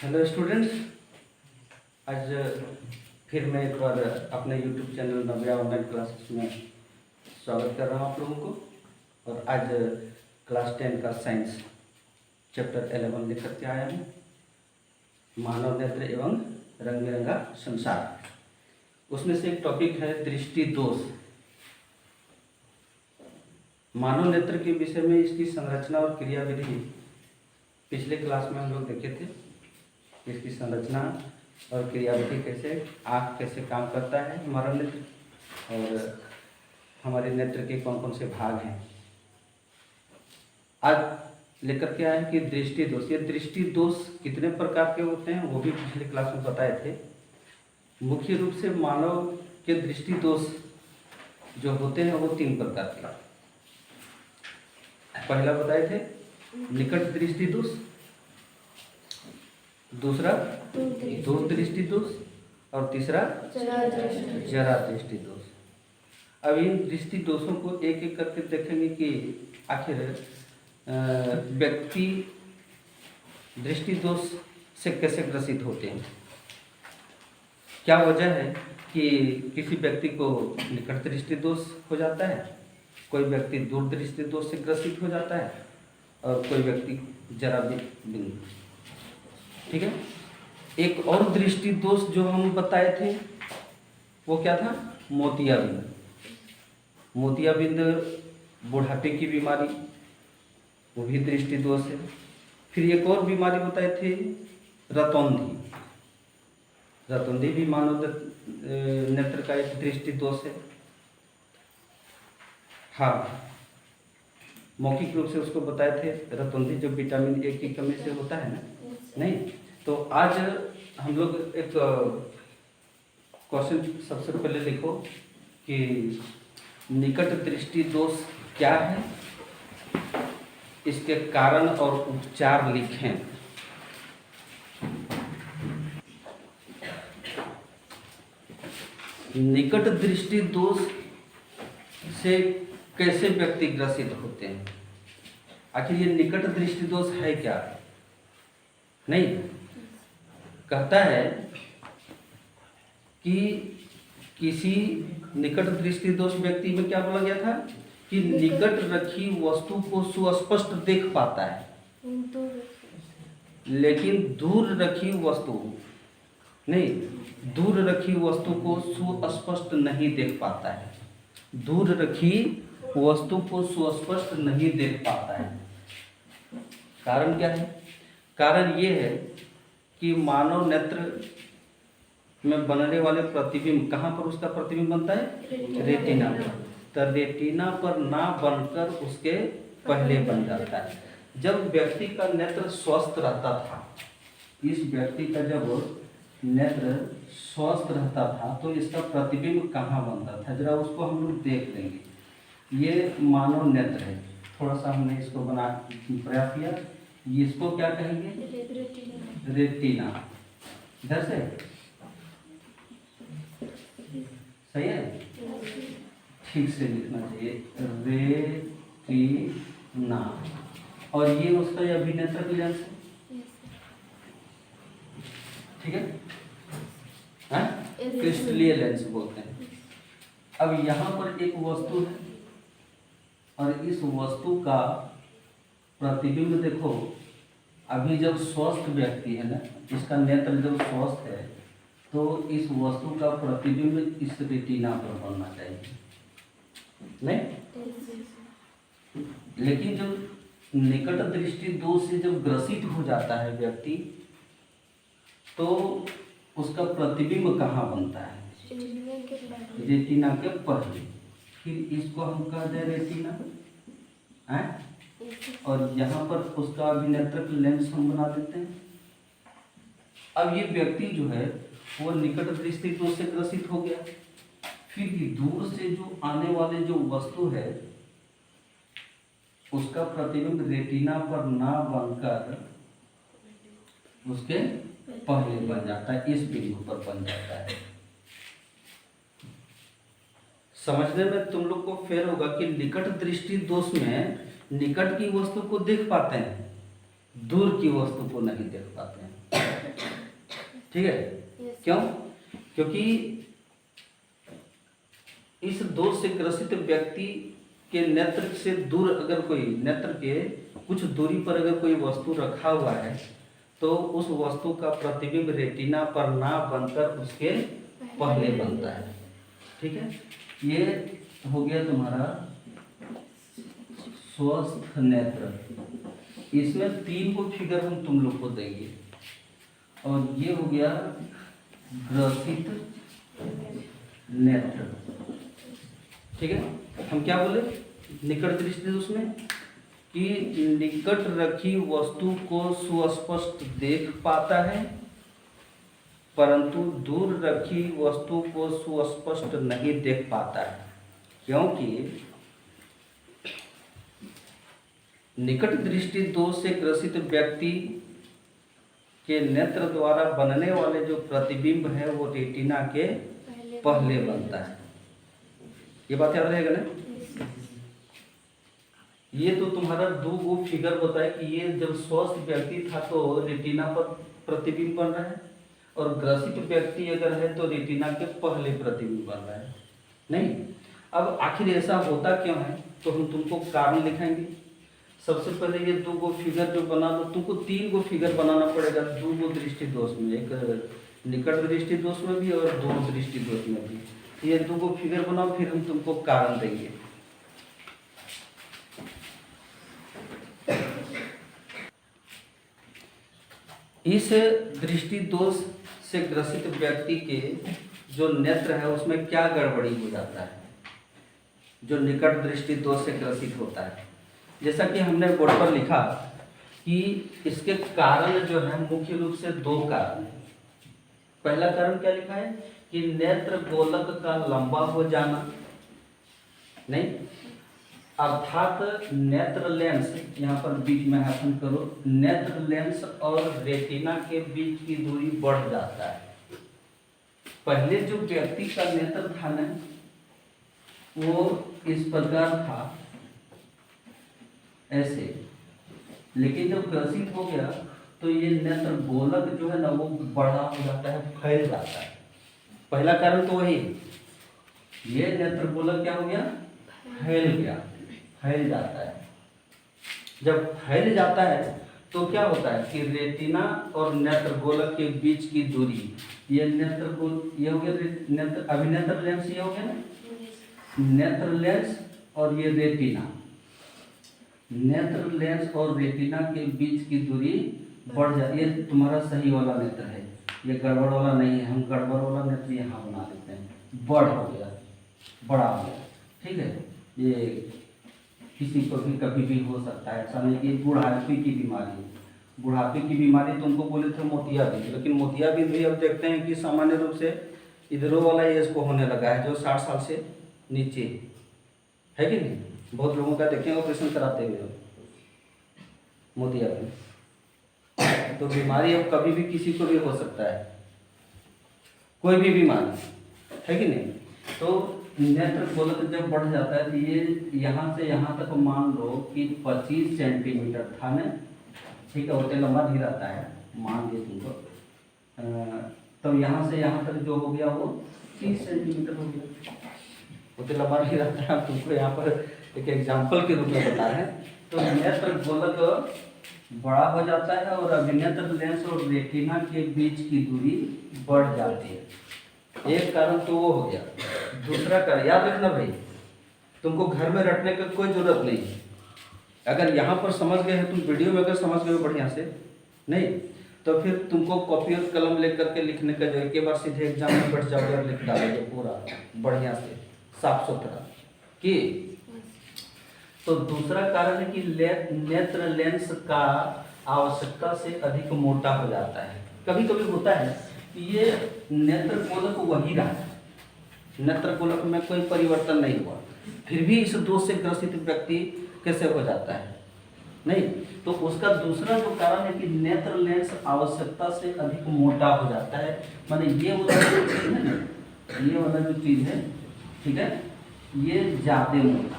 Hello students. आज फिर मैं एक बार अपने यूट्यूब चैनल नव्या ऑनलाइन क्लासेस में स्वागत कर रहा हूँ आप लोगों को। और आज क्लास 10 का साइंस चैप्टर 11 लेकर के आया हूँ, मानव नेत्र एवं रंग बिरंगा संसार। उसमें से एक टॉपिक है दृष्टि दोष। मानव नेत्र के विषय में इसकी संरचना और क्रियाविधि पिछले क्लास में हम लोग देखे थे। इसकी संरचना और क्रियाविधि कैसे, आँख कैसे काम करता है हमारा नेत्र, और हमारे नेत्र के कौन कौन से भाग हैं। आज लेकर के आए कि दृष्टि दोष। ये दृष्टि दोष कितने प्रकार के होते हैं वो भी पिछले क्लास में बताए थे। मुख्य रूप से मानव के दृष्टि दोष जो होते हैं वो 3 प्रकार के। पहला बताए थे निकट दृष्टि दोष, दूसरा दूर दृष्टि दोष, और तीसरा जरा दृष्टि दोष। अब इन दृष्टि दोषों को एक एक करके देखेंगे कि आखिर व्यक्ति दृष्टि दोष से कैसे ग्रसित होते हैं। क्या वजह है कि किसी व्यक्ति को निकट दृष्टि दोष हो जाता है, कोई व्यक्ति दूर दृष्टि दोष से ग्रसित हो जाता है, और कोई व्यक्ति जरा बिंदु। ठीक है। एक और दृष्टि दोष जो हम बताए थे वो क्या था, मोतियाबिंद। मोतियाबिंद बुढ़ापे की बीमारी, वो भी दृष्टि दोष है। फिर एक और बीमारी बताए थे रतौंधी। रतौंधी भी मानव नेत्र का एक दृष्टि दोष है। हाँ, मौखिक रूप से उसको बताए थे रतौंधी, जो विटामिन ए की कमी से होता है ना। नहीं तो आज हम लोग एक क्वेश्चन सबसे पहले लिखो कि निकट दृष्टि दोष क्या है, इसके कारण और उपचार लिखें। निकट दृष्टि दोष से कैसे व्यक्ति ग्रसित होते हैं। आखिर ये निकट दृष्टि दोष है क्या। नहीं, कहता है कि किसी निकट दृष्टि दोष व्यक्ति में क्या बोला गया था कि निकट रखी वस्तु को सुस्पष्ट देख पाता है, लेकिन दूर रखी वस्तु को सुस्पष्ट नहीं देख पाता है। दूर रखी वस्तु को सुस्पष्ट नहीं देख पाता है। कारण क्या है? कारण ये है कि मानव नेत्र में बनने वाले प्रतिबिंब, कहाँ पर उसका प्रतिबिंब बनता है? रेटिना पर। तो रेटिना पर ना बनकर उसके पहले बन जाता है। जब व्यक्ति का नेत्र स्वस्थ रहता था, इस व्यक्ति का जब नेत्र स्वस्थ रहता था तो इसका प्रतिबिंब कहाँ बनता था, जरा उसको हम लोग देख लेंगे। ये मानव नेत्र है। थोड़ा सा हमने इसको बना प्रयास किया। इसको क्या कहेंगे? रेटिना। इधर से सही है, ठीक से लिखना चाहिए, रेटिना। और ये उसका अभिनेत्र लेंस है। ठीक है, क्रिस्टलीय लेंस बोलते हैं। अब यहाँ पर एक वस्तु है और इस वस्तु का प्रतिबिंब देखो। अभी जब स्वस्थ व्यक्ति है ना, इसका नेत्र जब स्वस्थ है तो इस वस्तु का प्रतिबिंब इस रेटिना पर बनना चाहिए, नहीं? लेकिन जब निकट दृष्टि दोष से जब ग्रसित हो जाता है व्यक्ति तो उसका प्रतिबिंब कहाँ बनता है? रेटिना के पहले। फिर इसको हम कह दें रेटिना है, और यहाँ पर उसका अभिनेत्रक लेंस हम बना देते हैं। अब ये व्यक्ति जो है वो निकट दृष्टि दोष से ग्रसित हो गया। फिर भी दूर से जो आने वाले जो वस्तु है उसका प्रतिबिंब रेटिना पर ना बनकर उसके पहले बन जाता है, इस बिंदु पर बन जाता है। समझने में तुम लोग को फेर होगा कि निकट दृष्टि दोष में निकट की वस्तु को देख पाते हैं, दूर की वस्तु को नहीं देख पाते हैं। ठीक है, क्यों? क्योंकि इस दोष से ग्रसित व्यक्ति के नेत्र से दूर अगर कोई, नेत्र के कुछ दूरी पर अगर कोई वस्तु रखा हुआ है तो उस वस्तु का प्रतिबिंब रेटिना पर ना बनकर उसके पहले बनता है। ठीक है, ये हो गया तुम्हारा स्वस्थ नेत्र। इसमें 3 को फिगर हम तुम लोग को देंगे, और ये हो गया ग्रसित नेत्र। ठीक है, हम क्या बोले निकट दृष्टि दोष में कि निकट रखी वस्तु को सुस्पष्ट देख पाता है, परंतु दूर रखी वस्तु को सुस्पष्ट नहीं देख पाता है। क्योंकि निकट दृष्टि दोष से ग्रसित व्यक्ति के नेत्र द्वारा बनने वाले जो प्रतिबिंब है वो रेटिना के पहले बनता है। ये बात याद रहेगा ना? ये तो तुम्हारा 2 गो फिगर बताए कि ये जब स्वस्थ व्यक्ति था तो रेटिना पर प्रतिबिंब बन रहा है, और ग्रसित व्यक्ति अगर है तो रेटिना के पहले प्रतिबिंब बन रहा है। नहीं, अब आखिर ऐसा होता क्यों है तो हम तुमको कारण लिखाएंगे। सबसे पहले ये 2 गो फिगर जो बना दो, तुमको 3 गो फिगर बनाना पड़ेगा 2 गो दृष्टि दोष में, एक निकट दृष्टि दोष में भी और दूर दृष्टि दोष में भी। ये 2 गो फिगर बनाओ, फिर हम तुमको कारण देंगे। इस दृष्टि दोष से ग्रसित व्यक्ति के जो नेत्र है उसमें क्या गड़बड़ी हो जाता है जो निकट दृष्टि दोष से ग्रसित होता है। जैसा कि हमने बोर्ड पर लिखा कि इसके कारण जो है मुख्य रूप से 2 कारण है। पहला कारण क्या लिखा है कि नेत्र गोलक का लंबा हो जाना, नहीं अर्थात नेत्र लेंस, यहाँ पर बीच में हाइफन करो, नेत्र लेंस और रेटिना के बीच की दूरी बढ़ जाता है। पहले जो व्यक्ति का नेत्र था ना वो इस प्रकार था ऐसे, लेकिन जब ग्रसित हो गया तो ये नेत्र गोलक जो है ना वो बड़ा हो जाता है, फैल जाता है। पहला कारण तो वही, ये नेत्र गोलक क्या हो गया, फैल गया, फैल जाता है। जब फैल जाता है तो क्या होता है कि रेटिना और नेत्र गोलक के बीच की दूरी, ये नेत्र गोल ये हो गया नेत्र, अभी नेत्र लेंस ये हो गया ना, नेत्र लेंस और ये रेटिना, नेत्र लेंस और रेटिना के बीच की दूरी बढ़ जाती है। ये तुम्हारा सही वाला नेत्र है, ये गड़बड़ वाला नहीं है। हम गड़बड़ वाला नेत्र यहाँ बना देते हैं, बड़ हो गया, बड़ा हो गया। ठीक है, ये किसी को भी कभी भी हो सकता है, ऐसा नहीं कि बुढ़ापे की बीमारी, बुढ़ापे की बीमारी तुमको बोले थे मोतियाबिंद, लेकिन मोतियाबिंद भी अब देखते हैं कि सामान्य रूप से इधरों वाला एज को होने लगा है जो 60 साल से नीचे है कि नहीं। बहुत लोगों का देखें ऑपरेशन कराते हुए मोतियाबिंद, तो बीमारी अब कभी भी किसी को भी हो सकता है, कोई भी बीमारी है कि नहीं। तो नेत्र गोलक जब बढ़ जाता है तो ये यहाँ से यहाँ तक मान लो कि 25 सेंटीमीटर था ना, ठीक है, होते लंबा भी रहता है, मान लिया तुमको, तो यहाँ से यहाँ तक जो हो गया वो 30 सेंटीमीटर हो गया, होते लंबा भी रहता है। तुमको यहाँ पर एक एग्जाम्पल के रूप में बता रहे हैं। तो नेत्र गोलक बड़ा हो जाता है और अभिनेत्र लेंस और रेटिना के बीच की दूरी बढ़ जाती है। एक कारण तो वो हो गया। दूसरा कारण याद रखना भाई, तुमको घर में रटने की कोई जरूरत नहीं है। अगर यहाँ पर समझ गए हैं तुम, वीडियो में अगर समझ गए हो बढ़िया से, नहीं तो फिर तुमको कॉपी और कलम लेकर के लिखने का जो एक बार सीधे एग्जाम में बैठ जाओगे और लिख डालोगे पूरा बढ़िया से साफ सुथरा कि। तो दूसरा कारण है कि नेत्र लेंस का आवश्यकता से अधिक मोटा हो जाता है। कभी कभी होता है कि ये नेत्र गोलक वही रहा, नेत्र गोलक में कोई परिवर्तन नहीं हुआ, फिर भी इस दोष से ग्रसित व्यक्ति कैसे हो जाता है, नहीं तो उसका दूसरा जो कारण है कि नेत्र लेंस आवश्यकता से अधिक मोटा हो जाता है। माने ये वाला जो चीज है ना, ये वाला जो चीज है, ठीक है, ये ज्यादा मोटा,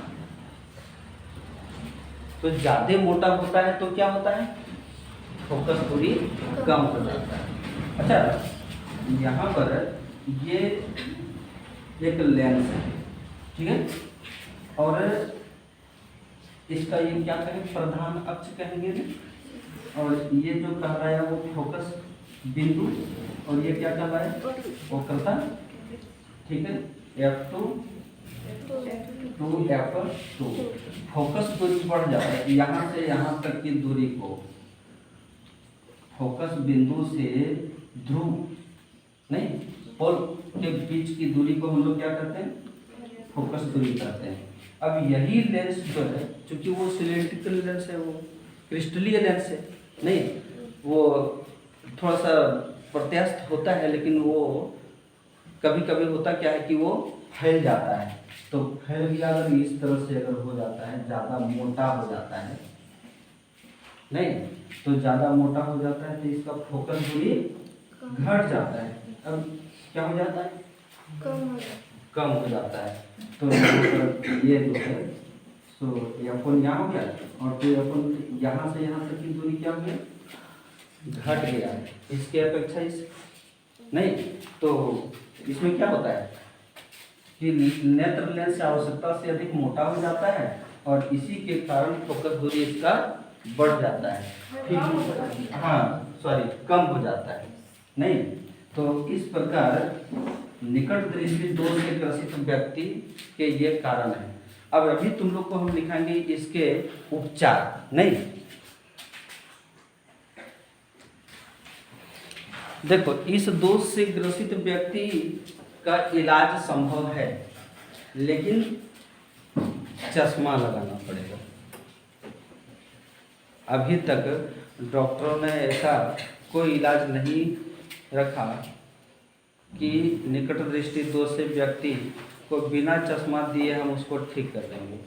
तो ज्यादा मोटा होता है तो क्या होता है फोकस दूरी कम हो जाता है। अच्छा, यहाँ पर ये एक लेंस है, ठीक है, और इसका ये क्या कहेंगे, प्रधान अक्ष कहेंगे ना, और ये जो कह रहा है वो फोकस बिंदु, और ये क्या कह रहा है, वक्रता, ठीक है, F2 टू F2। फोकस दूरी बढ़ जाता है, यहाँ से यहाँ तक की दूरी को फोकस बिंदु से ध्रुव नहीं पोल के बीच की दूरी को हम लोग क्या करते हैं, फोकस दूरी कहते हैं। अब यही लेंस जो है, चूंकि वो सिलेंड्रिकल लेंस है, वो क्रिस्टलीय लेंस है, नहीं वो थोड़ा सा प्रत्यास्थ होता है, लेकिन वो कभी कभी होता क्या है कि वो फैल जाता है। तो फैल गया अगर इस तरह से अगर हो जाता है, ज़्यादा मोटा हो जाता है, नहीं तो ज़्यादा मोटा हो जाता है तो इसका फोकस दूरी घट जाता है। अब क्या हो जाता है, कम हो जाता है। तो ये जो है सो F1 यहाँ हो गया, और फिर F1 यहाँ से यहाँ तक की दूरी क्या हो गया, घट गया इसके अपेक्षा इस नहीं। तो इसमें क्या होता है कि नेत्र लेंस आवश्यकता से अधिक मोटा हो जाता है, और इसी के कारण फोकस दूरी इसका बढ़ जाता है, फिर कम हो जाता है, नहीं। तो इस प्रकार निकट दृष्टि दोष से ग्रसित व्यक्ति के ये कारण है। अब अभी तुम लोग को हम लिखाएंगे इसके उपचार, नहीं देखो, इस दोष से ग्रसित व्यक्ति का इलाज संभव है, लेकिन चश्मा लगाना पड़ेगा। अभी तक डॉक्टरों ने ऐसा कोई इलाज नहीं रखा कि निकट दृष्टि दोष से व्यक्ति को बिना चश्मा दिए हम उसको ठीक कर देंगे,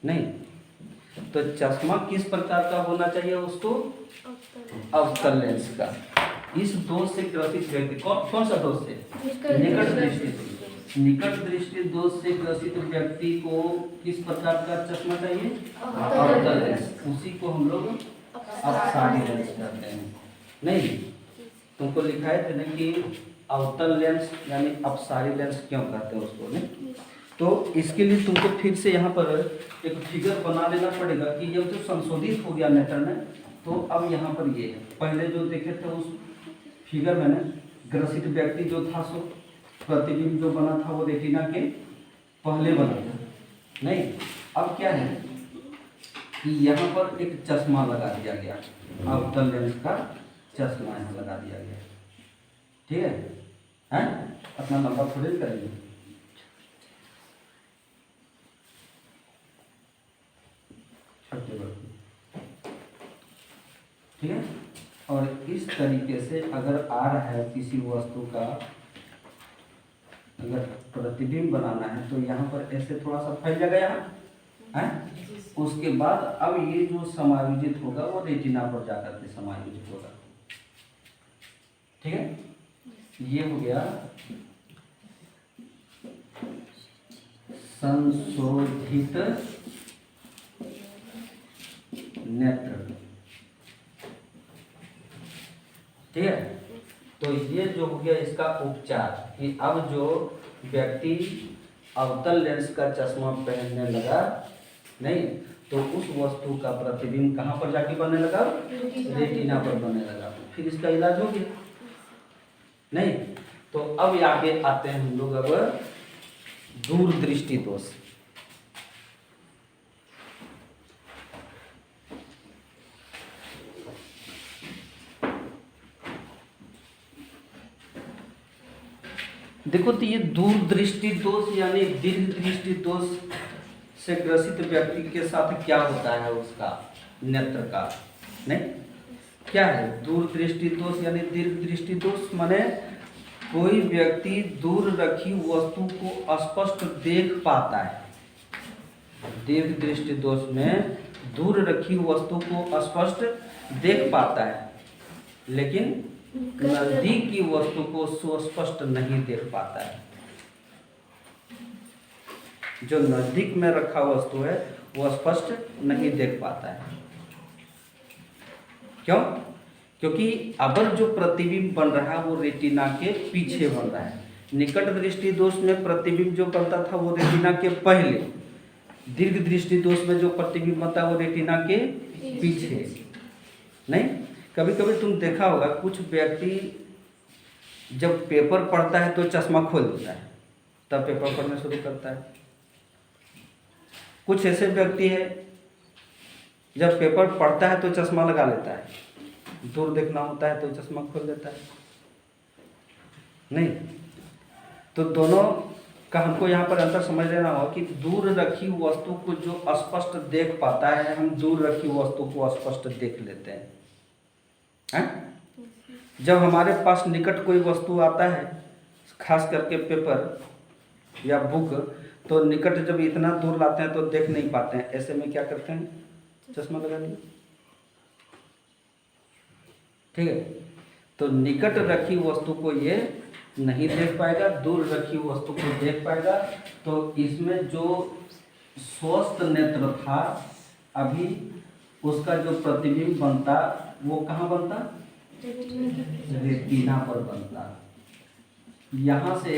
नहीं। तो चश्मा किस प्रकार का होना चाहिए उसको, अवतल लेंस का। इस दोष से ग्रसित व्यक्ति कौन सा दोष से, निकट दृष्टि। निकट दृष्टि दोष से ग्रसित व्यक्ति को किस प्रकार का चश्मा चाहिए, अवतल लेंस। उसी को हम लोग अपसारी लेंस कहते हैं, नहीं। तुमको लिखाए थे ना कि अवतल लेंस यानी अपसारी लेंस क्यों कहते हैं उसको, नहीं। तो इसके लिए तुमको फिर से यहाँ पर एक फिगर बना लेना पड़ेगा कि ये जो संशोधित हो गया मैटर में। तो अब यहाँ पर ये है, पहले जो देखे थे उस फिगर में ना, ग्रसित व्यक्ति जो था सो प्रतिबिंब जो बना था वो रेटिना के पहले बना था, नहीं। अब क्या है कि यहाँ पर एक चश्मा लगा दिया गया, अवतल लेंस का चश्मा यहाँ लगा दिया गया, ठीक है, हैं? अपना नंबर थोड़े करेंगे, ठीक है। और इस तरीके से अगर आ रहा है किसी वस्तु का अगर प्रतिबिंब बनाना है तो यहाँ पर ऐसे थोड़ा सा फैल जाएगा यहाँ, हैं? उसके बाद अब ये जो समायोजित होगा वो रेटिना पर जाकर के समायोजित होगा, ठीक है। ये हो गया संशोधित नेत्र, ठीक है। तो ये जो हो गया इसका उपचार कि अब जो व्यक्ति अवतल लेंस का चश्मा पहनने लगा, नहीं तो उस वस्तु का प्रतिबिंब कहाँ पर जाके बनने लगा, रेटिना पर बनने लगा, फिर इसका इलाज हो गया, नहीं। तो अब आगे आते हैं हम लोग अब दूरदृष्टि दोष। देखो, तो ये दूरदृष्टि दोष यानी दीर्घ दृष्टि दोष से ग्रसित व्यक्ति के साथ क्या होता है उसका नेत्र का, नहीं क्या है दूरदृष्टि दोष यानी दीर्घ दृष्टि दोष। माने कोई व्यक्ति दूर रखी वस्तु को स्पष्ट देख पाता है। दीर्घ दृष्टि दोष में दूर रखी वस्तु को स्पष्ट देख पाता है, लेकिन नजदीक की वस्तु को सुस्पष्ट नहीं देख पाता है। जो नजदीक में रखा वस्तु है वो स्पष्ट नहीं देख पाता है। क्यों? क्योंकि अब जो प्रतिबिंब बन रहा है वो रेटिना के पीछे बन रहा है। निकट दृष्टि दोष में प्रतिबिंब जो बनता था वो रेटिना के पहले, दीर्घ दृष्टि दोष में जो प्रतिबिंब बनता है वो रेटिना के पीछे। नहीं, कभी कभी तुम देखा होगा कुछ व्यक्ति जब पेपर पढ़ता है तो चश्मा खोल देता है, तब पेपर पढ़ना शुरू करता है। कुछ ऐसे व्यक्ति है जब पेपर पढ़ता है तो चश्मा लगा लेता है, दूर देखना होता है तो चश्मा खोल देता है। नहीं, तो दोनों का हमको यहाँ पर अंतर समझ लेना होगा कि दूर रखी वस्तु को जो स्पष्ट देख पाता है, हम दूर रखी वस्तु को स्पष्ट देख लेते हैं। जब हमारे पास निकट कोई वस्तु आता है, खास करके पेपर या बुक, तो निकट जब इतना दूर लाते हैं तो देख नहीं पाते हैं। ऐसे में क्या करते हैं? चश्मा लगा लिया। ठीक है, तो निकट रखी वस्तु को ये नहीं देख पाएगा, दूर रखी वस्तु को देख पाएगा। तो इसमें जो स्वस्थ नेत्र था, अभी उसका जो प्रतिबिंब बनता वो कहाँ बनता? रेटिना पर बनता। यहाँ से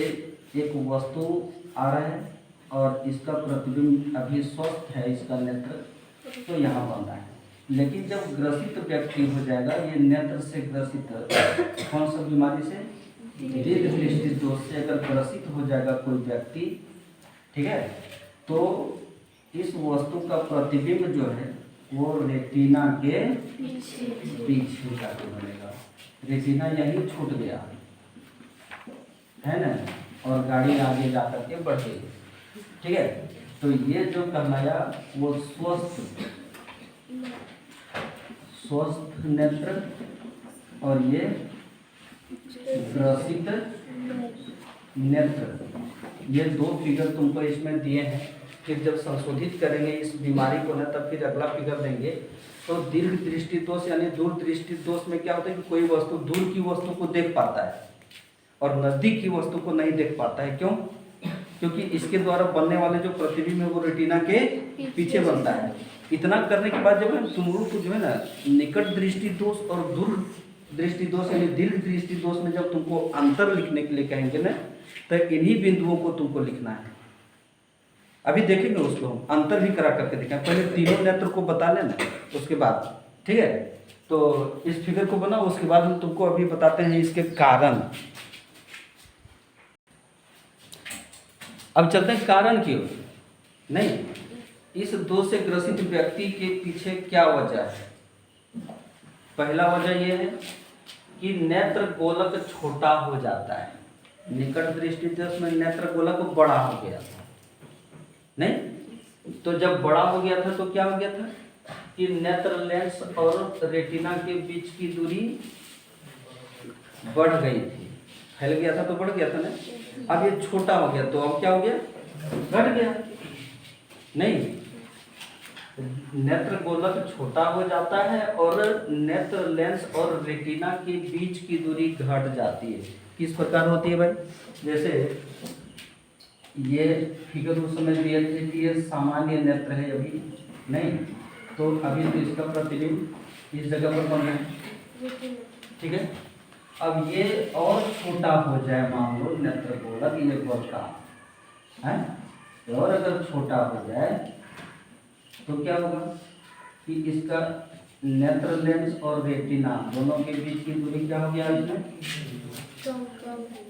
एक वस्तु आ रहा है और इसका प्रतिबिंब अभी स्वस्थ है, इसका नेत्र, तो यहाँ बन रहा है। लेकिन जब ग्रसित व्यक्ति हो जाएगा, ये नेत्र से ग्रसित, कौन सा बीमारी से? दीर्घ दृष्टि दोष से अगर ग्रसित हो जाएगा कोई व्यक्ति, ठीक है, तो इस वस्तु का प्रतिबिंब जो है वो रेटिना के पीछे जाके बनेगा। रेटिना यही छूट गया है ना, और गाड़ी आगे जा करके बढ़ गई। ठीक है, तो ये जो कहलाया वो स्वस्थ नेत्र और ये ग्रसित नेत्र। ये दो फिगर तुमको इसमें दिए हैं। फिर जब संशोधित करेंगे इस बीमारी को ना, तब फिर अगला फिगर देंगे। तो दीर्घ दृष्टि दोष यानी दूर दृष्टि दोष में क्या होता है कि कोई वस्तु दूर की वस्तु को देख पाता है और नजदीक की वस्तु को नहीं देख पाता है। क्यों? क्योंकि इसके द्वारा बनने वाले जो प्रतिबिंब है वो रेटिना के पीछे बनता है। इतना करने के बाद जब तुम लोग को जो है ना निकट दृष्टि दोष और दूर दृष्टि दोष यानी दीर्घ दृष्टि दोष में जब तुमको अंतर लिखने के लिए कहेंगे ना, तो इन्हीं बिंदुओं को तुमको लिखना है। अभी देखेंगे उसको, हम अंतर भी करा करके देखें। पहले तीनों नेत्र को बता लेना, उसके बाद, ठीक है, तो इस फिगर को बनाओ, उसके बाद हम तुमको अभी बताते हैं इसके कारण। अब चलते हैं कारण की ओर। नहीं, इस दोष से ग्रसित व्यक्ति के पीछे क्या वजह है? पहला वजह यह है कि नेत्र गोलक छोटा हो जाता है। निकट दृष्टि दोष में नेत्र गोलक बड़ा हो गया था। नहीं, तो जब बड़ा हो गया था तो क्या हो गया था कि नेत्र लेंस और रेटिना के बीच की दूरी बढ़ गई थी। फैल गया था तो बढ़ गया था ना, अब ये छोटा हो गया तो अब क्या हो गया? घट गया। नहीं, नेत्र गोलक छोटा हो जाता है और नेत्र लेंस और रेटिना के बीच की दूरी घट जाती है। किस प्रकार होती है भाई? जैसे ये फिगर उस समय दिए थे कि ये सामान्य नेत्र है अभी, नहीं तो अभी तो इसका प्रतिबिंब इस जगह पर बन रहा है। ठीक है, अब ये और छोटा हो जाए, मान लो नेत्र गोलक ये बढ़ता है, और अगर छोटा हो जाए तो क्या होगा कि इसका नेत्र लेंस और रेटिना दोनों के बीच की दूरी क्या हो गया? इसमें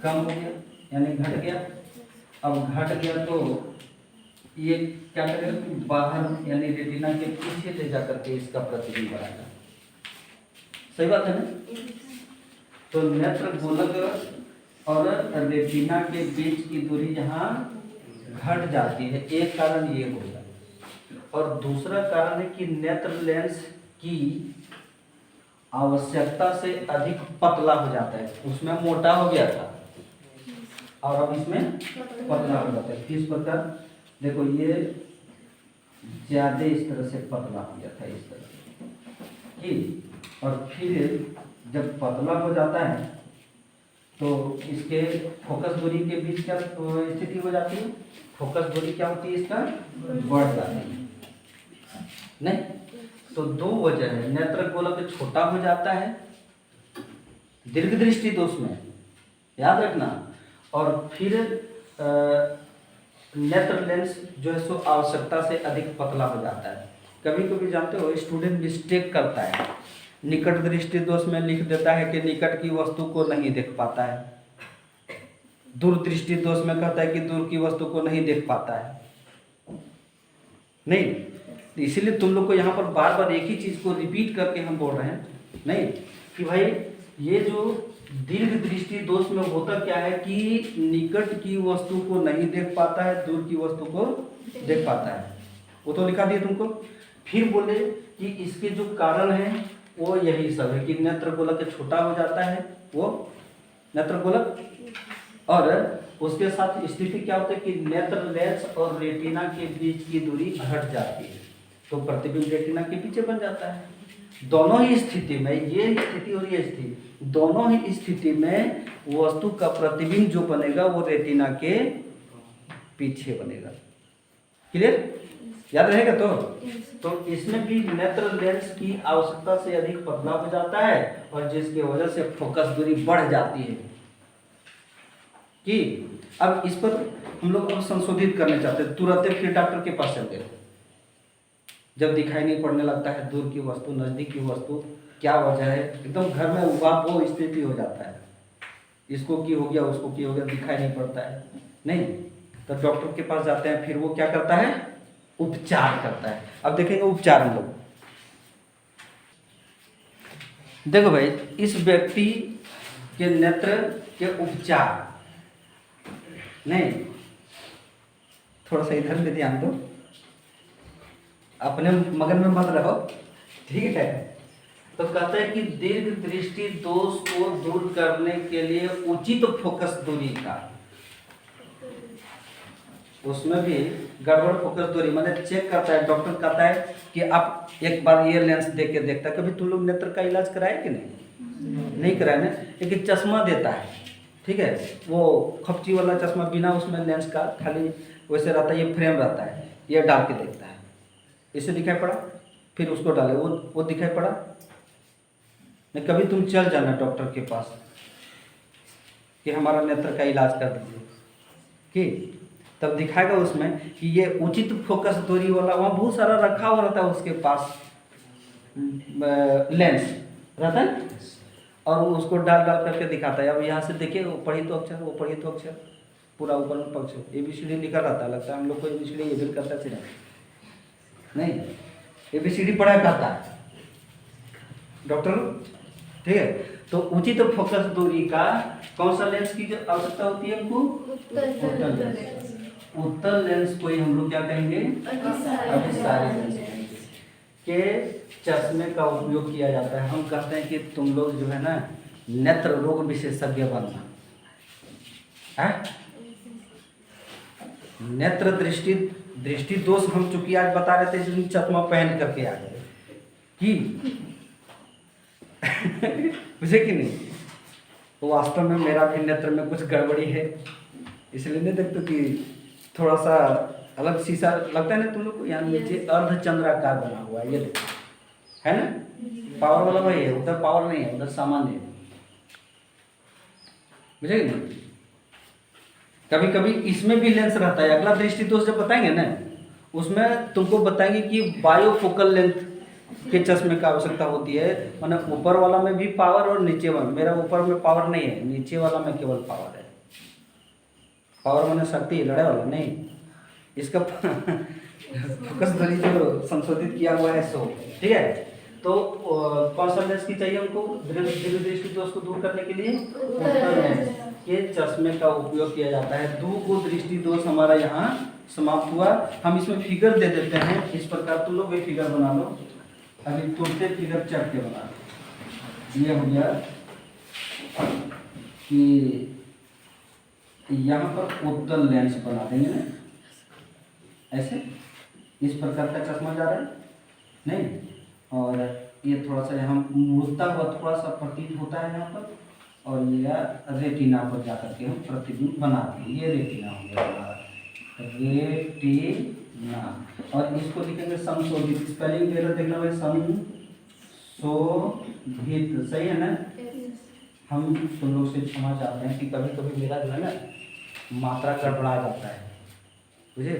कम हो गया, यानी घट गया। अब घट गया तो ये क्या करेगा कि बाहर यानी रेटिना के पीछे ले जाकर के इसका प्रतिबिंब बनाएगा। सही बात है ना? तो नेत्र गोलक और रेटिना के बीच की दूरी यहाँ घट जाती है, एक कारण ये होगा। और दूसरा कारण है कि नेत्र लेंस की आवश्यकता से अधिक पतला हो जाता है। उसमें मोटा हो गया था और अब इसमें पतला हो जाता है। किस प्रकार? देखो ये ज्यादा इस तरह से पतला हो गया था, इस तरह से, और फिर जब पतला हो जाता है तो इसके फोकस दूरी के बीच क्या स्थिति हो जाती है? फोकस दूरी क्या होती है? इसका बढ़ जाती है। नहीं, तो दो वजह है, नेत्र गोलक छोटा हो जाता है दीर्घ दृष्टि दोष में, याद रखना। और फिर नेत्र लेंस जो है सो आवश्यकता से अधिक पतला हो जाता है। कभी कभी जानते हो स्टूडेंट मिस्टेक करता है, निकट दृष्टि दोष में लिख देता है कि निकट की वस्तु को नहीं देख पाता है, दूर दृष्टि दोष में कहता है कि दूर की वस्तु को नहीं देख पाता है। नहीं, इसीलिए तुम लोग को यहाँ पर बार बार एक ही चीज को रिपीट करके हम बोल रहे हैं, नहीं कि भाई ये जो दीर्घ दृष्टि दोष में होता क्या है कि निकट की वस्तु को नहीं देख पाता है, दूर की वस्तु को देख पाता है, वो तो लिखा दिया तुमको। फिर बोले कि इसके जो कारण है वो यही सब है कि नेत्र गोलक छोटा हो जाता है, वो नेत्र गोलक, और उसके साथ स्थिति क्या होता है कि नेत्र लेंस और रेटिना के बीच की दूरी घट जाती है, तो प्रतिबिंब रेटिना के पीछे बन जाता है। दोनों ही स्थिति में, ये स्थिति और ये स्थिति, दोनों ही स्थिति में वस्तु का प्रतिबिंब जो बनेगा वो रेटिना के पीछे बनेगा। क्लियर, याद रहेगा? तो इसमें भी नेत्र लेंस की आवश्यकता से अधिक पतला हो जाता है और जिसकी वजह से फोकस दूरी बढ़ जाती है। कि अब इस पर हम लोग अब संशोधित करना चाहते हैं, तुरंत फिर डॉक्टर के पास चलते हैं। जब दिखाई नहीं पड़ने लगता है दूर की वस्तु, नजदीक की वस्तु, क्या वजह है, एकदम घर में वो स्थिति हो जाता है, इसको की हो गया, उसको की हो गया, दिखाई नहीं पड़ता है, नहीं, तो डॉक्टर के पास जाते हैं। फिर वो क्या करता है, उपचार करता है। अब देखेंगे उपचार हम लोग। देखो भाई, इस व्यक्ति के नेत्र के उपचार, नहीं, थोड़ा सा इधर भी ध्यान दो, अपने मगन में मत रहो, ठीक है। तो कहता है कि दीर्घ दृष्टि दोष को दूर करने के लिए उचित फोकस दूरी का, उसमें भी गड़बड़ फोकस दूरी मतलब चेक करता है डॉक्टर, कहता है कि आप एक बार ये लेंस दे के देखता है। कभी तुम लोग नेत्र का इलाज कराए कि नहीं कराए ना, लेकिन चश्मा देता है, ठीक है, वो खपची वाला चश्मा, बिना उसमें लेंस का, खाली वैसे रहता है, ये फ्रेम रहता है, ये डाल के देखता है, इसे दिखाई पड़ा, फिर उसको डाले, वो दिखाई पड़ा नहीं। कभी तुम चल जाना डॉक्टर के पास कि हमारा नेत्र का इलाज कर दीजिए, कि तब दिखाएगा उसमें कि ये उचित फोकस दूरी वाला, वहाँ बहुत सारा रखा हुआ रहता है उसके पास लेंस रहता है, और वो उसको डाल करके दिखाता है। अब यहाँ से देखिए, वो पढ़ी तो अक्षर, वो पढ़ी तो अक्षर, पूरा ऊपर में पक्ष ABCD लिखा रहता है, लगता है हम लोग को ABCD ये भी करता है, नहीं, ABCD पढ़ा करता है डॉक्टर, ठीक है। तो उचित फोकस दूरी का कौन सा लेंस की जो आवश्यकता होती है हमको, उत्तल लेंस। उत्तल लेंस को ही हम लोग क्या कहेंगे, अभिसारी लेंस के चश्मे का उपयोग किया जाता है। हम कहते हैं कि तुम लोग जो है ना नेत्र रोग विशेषज्ञ बनना है। नेत्र दृष्टि दोष हम चूंकि आज बता रहे थे, जिन चश्मा पहन करके आ गए कि मुझे कि नहीं, तो वास्तव में मेरा भी नेत्र में कुछ गड़बड़ी है, इसलिए नहीं देखते कि थोड़ा सा अलग शीशा लगता है ना तुम लोग को, यहाँ नीचे अर्धचंद्राकार बना हुआ है, ये देखो, है ना, पावर वाला वही है, उधर पावर नहीं है, उधर सामान्य है, मुझे कि नहीं। कभी कभी इसमें भी लेंस रहता है, अगला दृष्टि दोष जब बताएंगे ना, उसमें तुमको बताएंगे कि बायोफोकल लेंथ के चश्मे का आवश्यकता होती है, मतलब ऊपर वाला में भी पावर और नीचे वाला, मेरा ऊपर में पावर नहीं है, नीचे वाला में केवल पावर है। पावर माने शक्ति, लड़ाई वाला नहीं, इसका फोकस दूरी जो संशोधित किया हुआ है सो, ठीक है। तो कौन सा लेंस की चाहिए हमको दीर्घ दृष्टि दोष को दूर करने के लिए, उत्तल लेंस के चश्मे का उपयोग किया जाता है। दो दृष्टि दोष हमारा यहाँ समाप्त हुआ। हम इसमें फिगर दे देते हैं इस प्रकार, तुम लोग भी फिगर बना लो, अभी तुरंत फिगर चढ़ के बना लो। ये हो गया कि यहाँ पर उत्तल लेंस बना देंगे ना, ऐसे इस प्रकार का चश्मा जा रहा है नहीं, और ये थोड़ा सा यहाँ मुड़ता हुआ थोड़ा सा प्रतीत होता है यहाँ पर, और यह रेटिना पर जाकर के हम प्रतिबिंब बनाते हैं। ये रेटिना हो गया हमारा, रेटिना, ना, और इसको लिखेंगे संशोधित। स्पेलिंग एरर देखना भाई, संशोधित, सही है ना। हम तुम लोग से क्षमा चाहते हैं कि कभी कभी मेरा जो है ना मात्रा गड़बड़ा जाता है, बुझे,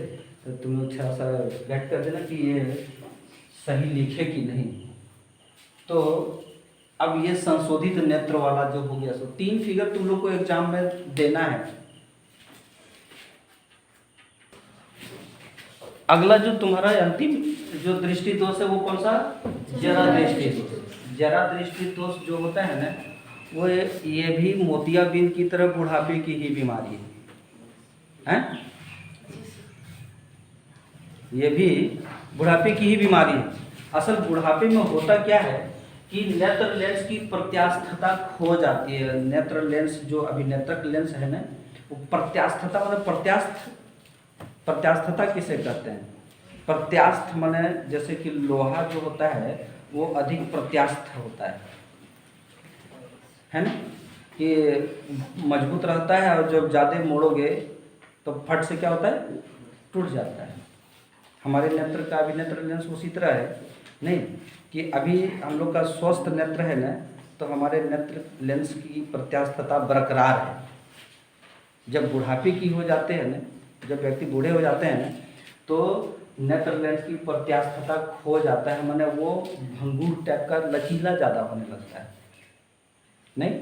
तो तुम लोग थोड़ा सा गाइड कर देना कि ये सही लिखे कि नहीं। तो अब ये संशोधित नेत्र वाला जो हो गया, सो 3 फिगर तुम लोग को एग्जाम में देना है। अगला जो तुम्हारा अंतिम जो दृष्टि दोष है वो कौन सा, जरा दृष्टि दोष। जरा दृष्टि दोष जो होता है ना, वो ये भी मोतियाबिंद की तरह बुढ़ापे की ही बीमारी है, ये भी बुढ़ापे की ही बीमारी है। असल बुढ़ापे में होता क्या है कि नेत्र लेंस की प्रत्यास्थता खो जाती है। नेत्र लेंस जो अभी नेत्रक लेंस है ना, वो प्रत्यास्थता मतलब प्रत्यास्थता किसे कहते हैं, प्रत्यास्थ माने जैसे कि लोहा जो होता है वो अधिक प्रत्यास्थ होता है ना, कि मजबूत रहता है और जब ज़्यादा मोड़ोगे तो फट से क्या होता है, टूट जाता है। हमारे नेत्र का अभी नेत्र लेंस उसी तरह है नहीं, कि अभी हम लोग का स्वस्थ नेत्र है ना, तो हमारे नेत्र लेंस की प्रत्यास्थता बरकरार है। जब बुढ़ापे की हो जाते हैं ना, जब व्यक्ति बूढ़े हो जाते हैं तो नेत्र लेंस की प्रत्यास्थता खो जाता है, माने वो भंगूर टाइप का लचीला ज़्यादा होने लगता है। नहीं,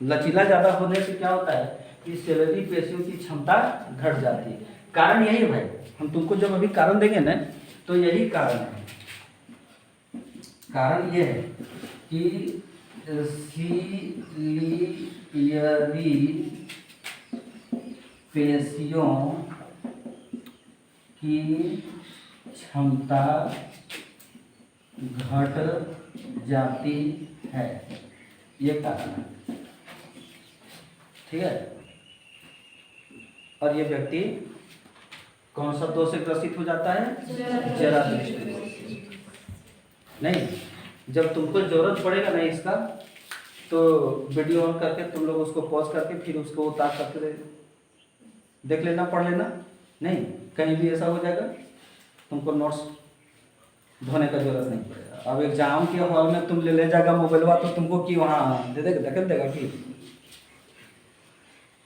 लचीला ज़्यादा होने से क्या होता है कि सेलरी पेशियों की क्षमता घट जाती है। कारण यही है भाई, हम तुमको जब अभी कारण देंगे ना तो यही कारण है। कारण ये है कि सीलियरी पेशियों की क्षमता घट जाती है, ये कारण है, ठीक है। और ये व्यक्ति कौन सा दोष से ग्रसित हो जाता है, जरा दृष्टि। नहीं, जब तुमको जरूरत पड़ेगा ना इसका, तो वीडियो ऑन करके तुम लोग उसको पॉज करके फिर उसको उतार करके देख लेना, पढ़ लेना। नहीं, कहीं भी ऐसा हो जाएगा तुमको नोट्स धोने का जरूरत नहीं पड़ेगा। अब एग्जाम के हॉल में तुम ले जाएगा मोबाइलवा, तो तुमको कि वहाँ दे देगा, धकेल देगा कि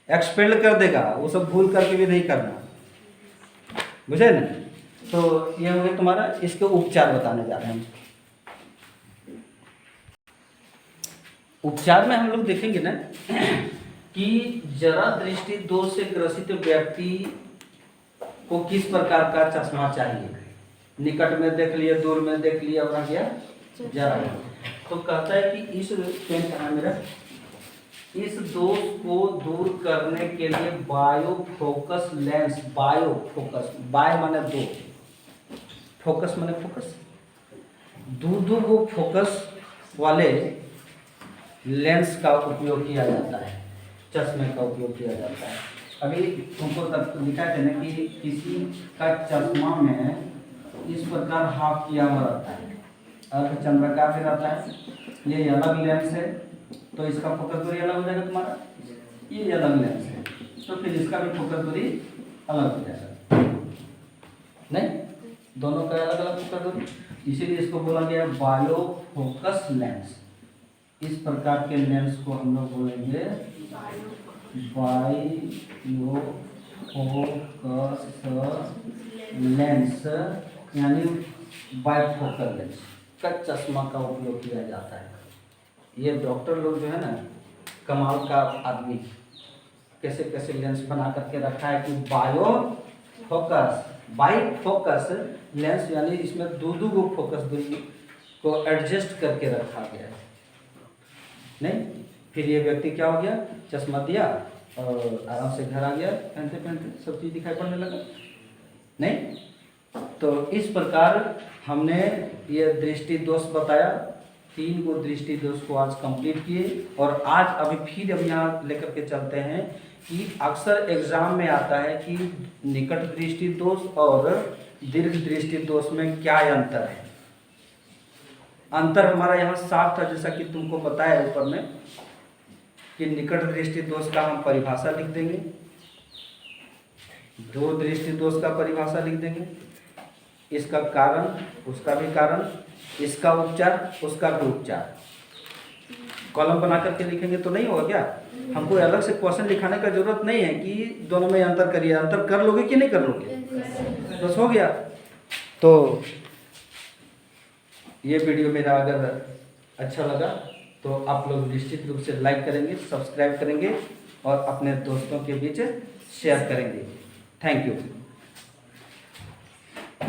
एक्सपेल कर देगा, वो सब भूल करके भी नहीं करना, बुझे ना। तो ये हो गया तुम्हारा, इसके उपचार बताने जा रहे हैं। उपचार में हम लोग देखेंगे ना कि जरा दृष्टि दोष से ग्रसित व्यक्ति को किस प्रकार का चश्मा चाहिए। निकट में देख लिया, दूर में देख लिया, और गया जरा। तो कहता है कि इस पेन कहाँ मेरा, इस दोष को दूर करने के लिए बायोफोकस लेंस, बायोफोकस, बाय माने दो, फोकस माने फोकस, दो वो फोकस वाले लेंस का उपयोग किया जाता है, चश्मे का उपयोग किया जाता है। अभी तुमको तब लिखा है ना कि किसी का चश्मा में इस प्रकार हाफ किया हुआ रहता है, अर्धचंद्राकार भी रहता है। ये अलग लेंस है तो इसका फोकस दूरी अलग हो जाएगा तुम्हारा, ये अलग लेंस है तो फिर इसका भी फोकस दूरी अलग हो जाएगा। नहीं, दोनों का अलग अलग फोकस दूरी, इसीलिए इसको बोला गया बायोफोकस लेंस। इस प्रकार के लेंस को हम लोग बोलेंगे बायोफोकस लेंस, यानी बाइफोकल लेंस का चश्मा का उपयोग किया जाता है। ये डॉक्टर लोग जो है ना, कमाल का आदमी, कैसे कैसे लेंस बना करके रखा है कि बाइफोकस लेंस, यानी इसमें दो को फोकस दूरी को एडजस्ट करके रखा गया है। नहीं, फिर ये व्यक्ति क्या हो गया, चश्मा दिया और आराम से घर आ गया, पहनते पहनते सब चीज़ दिखाई पड़ने लगा। नहीं, तो इस प्रकार हमने ये दृष्टि दोष बताया, 3 को दृष्टि दोष को आज कंप्लीट किए। और आज अभी फिर हम यहाँ लेकर के चलते हैं कि अक्सर एग्जाम में आता है कि निकट दृष्टि दोष और दीर्घ दृष्टि दोष में क्या अंतर है। अंतर हमारा यहाँ साफ था, जैसा कि तुमको पता है ऊपर में कि निकट दृष्टि दोष का हम परिभाषा लिख देंगे। दूरदृष्टि दोष का परिभाषा लिख देंगे, इसका कारण, उसका भी कारण, इसका उपचार, उसका भी उपचार। कॉलम बना करके लिखेंगे तो नहीं होगा क्या? हमको अलग से क्वेश्चन लिखाने का जरूरत नहीं है कि दोनों में अंतर करिए। अंतर कर लोगे कि नहीं कर लोगे? बस हो गया। तो ये वीडियो मेरा अगर अच्छा लगा तो आप लोग निश्चित रूप से लाइक करेंगे, सब्सक्राइब करेंगे और अपने दोस्तों के बीच शेयर करेंगे। Thank you.